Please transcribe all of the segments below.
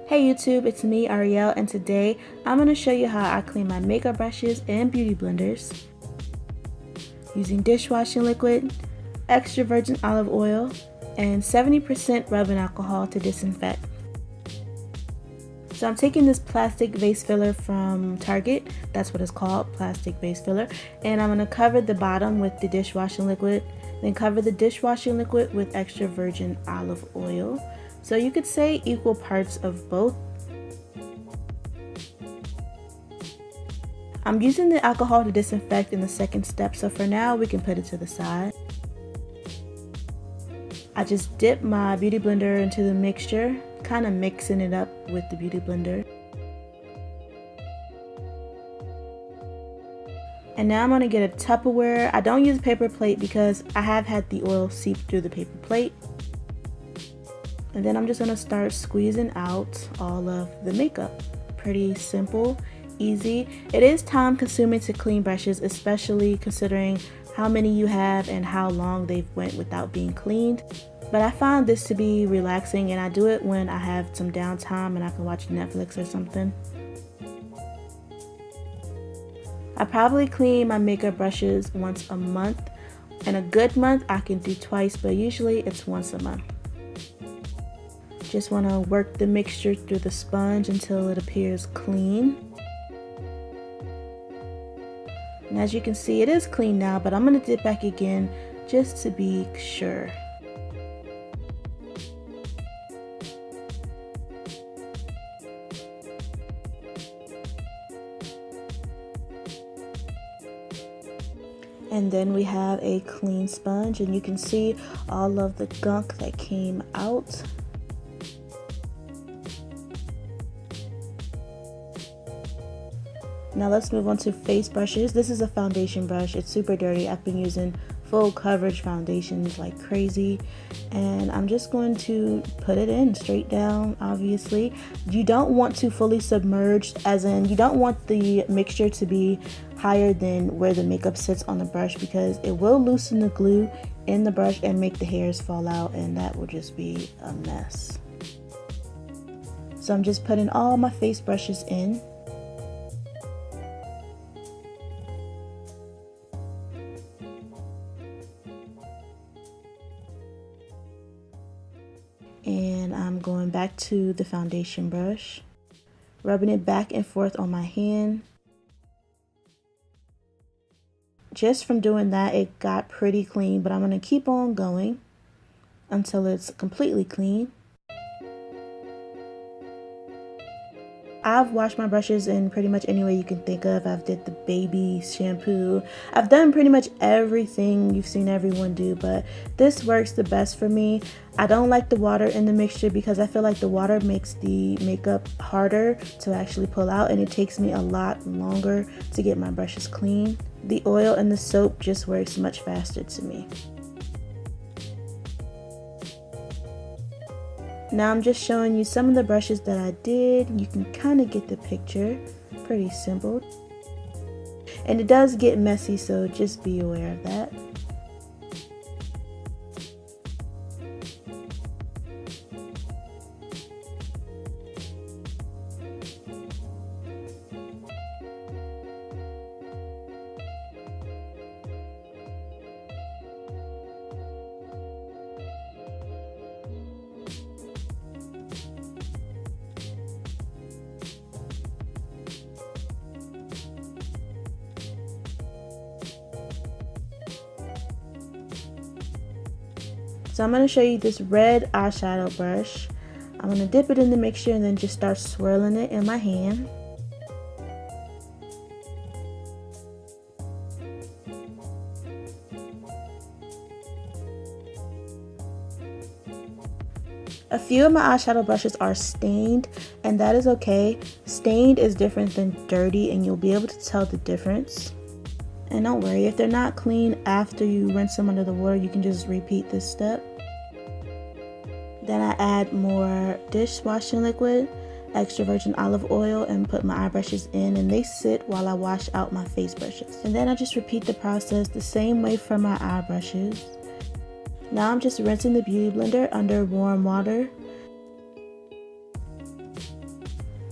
Hey YouTube, it's me Arielle, and today I'm going to show you how I clean my makeup brushes and beauty blenders using dishwashing liquid, extra virgin olive oil, and 70% rubbing alcohol to disinfect. So I'm taking this plastic vase filler from Target, that's what it's called, plastic vase filler, and I'm going to cover the bottom with the dishwashing liquid, then cover the dishwashing liquid with extra virgin olive oil. So you could say equal parts of both. I'm using the alcohol to disinfect in the second step, so for now we can put it to the side. I just dip my beauty blender into the mixture, kind of mixing it up with the beauty blender. And now I'm going to get a Tupperware. I don't use a paper plate because I have had the oil seep through the paper plate. And then I'm just going to start squeezing out all of the makeup. Pretty simple, easy. It is time consuming to clean brushes, especially considering how many you have and how long they've went without being cleaned. But I find this to be relaxing, and I do it when I have some downtime and I can watch Netflix or something. I probably clean my makeup brushes once a month. In a good month I can do twice, but usually it's once a month. Just want to work the mixture through the sponge until it appears clean. And as you can see, it is clean now, but I'm going to dip back again just to be sure. And then we have a clean sponge, and you can see all of the gunk that came out. Now let's move on to face brushes. This is a foundation brush. It's super dirty. I've been using full coverage foundations like crazy, and I'm just going to put it in straight down. Obviously you don't want to fully submerge, as in you don't want the mixture to be higher than where the makeup sits on the brush, because it will loosen the glue in the brush and make the hairs fall out, and that will just be a mess. So I'm just putting all my face brushes in. And I'm going back to the foundation brush, rubbing it back and forth on my hand. Just from doing that, it got pretty clean, but I'm going to keep on going until it's completely clean. I've washed my brushes in pretty much any way you can think of. I've did the baby shampoo. I've done pretty much everything you've seen everyone do, but this works the best for me. I don't like the water in the mixture because I feel like the water makes the makeup harder to actually pull out, and it takes me a lot longer to get my brushes clean. The oil and the soap just works much faster to me. Now I'm just showing you some of the brushes that I did. You can kind of get the picture. Pretty simple. And it does get messy, so just be aware of that. So I'm going to show you this red eyeshadow brush. I'm going to dip it in the mixture and then just start swirling it in my hand. A few of my eyeshadow brushes are stained, and that is okay. Stained is different than dirty, and you'll be able to tell the difference. And don't worry, if they're not clean after you rinse them under the water, you can just repeat this step. Then I add more dishwashing liquid, extra virgin olive oil, and put my eye brushes in, and they sit while I wash out my face brushes. And then I just repeat the process the same way for my eye brushes. Now I'm just rinsing the beauty blender under warm water.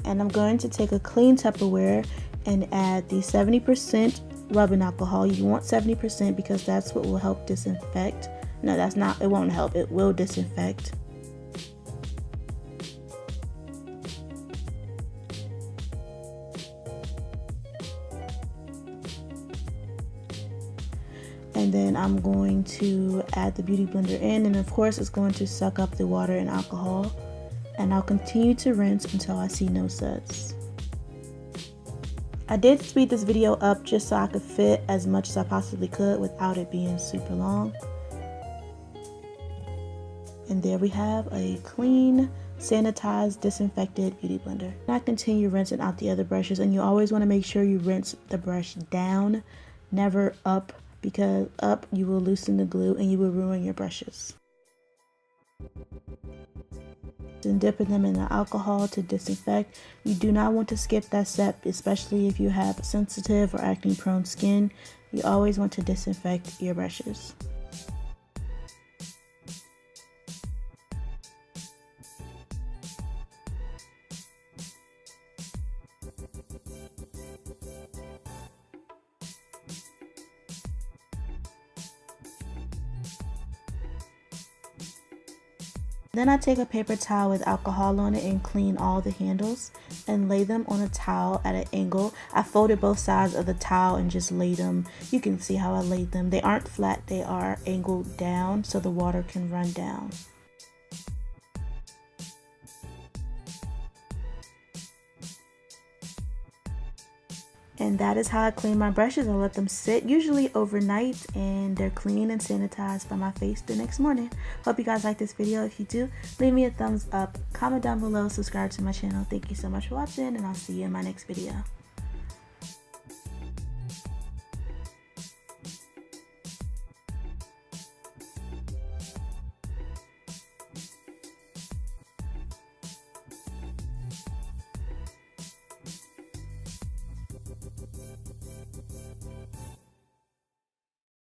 And I'm going to take a clean Tupperware and add the 70% rubbing alcohol. You want 70% because that's what will help disinfect. No, that's not, it won't help, it will disinfect. And then I'm going to add the beauty blender in, and of course it's going to suck up the water and alcohol. And I'll continue to rinse until I see no suds. I did speed this video up just so I could fit as much as I possibly could without it being super long. And there we have a clean, sanitized, disinfected beauty blender. And I continue rinsing out the other brushes, and you always want to make sure you rinse the brush down, never up, because up you will loosen the glue and you will ruin your brushes. And dipping them in the alcohol to disinfect. You do not want to skip that step, especially if you have sensitive or acne prone skin. You always want to disinfect your brushes. Then I take a paper towel with alcohol on it and clean all the handles and lay them on a towel at an angle. I folded both sides of the towel and just laid them. You can see how I laid them. They aren't flat, they are angled down so the water can run down. And that is how I clean my brushes. I let them sit usually overnight and they're clean and sanitized by my face the next morning. Hope you guys like this video. If you do, leave me a thumbs up, comment down below, subscribe to my channel. Thank you so much for watching, and I'll see you in my next video.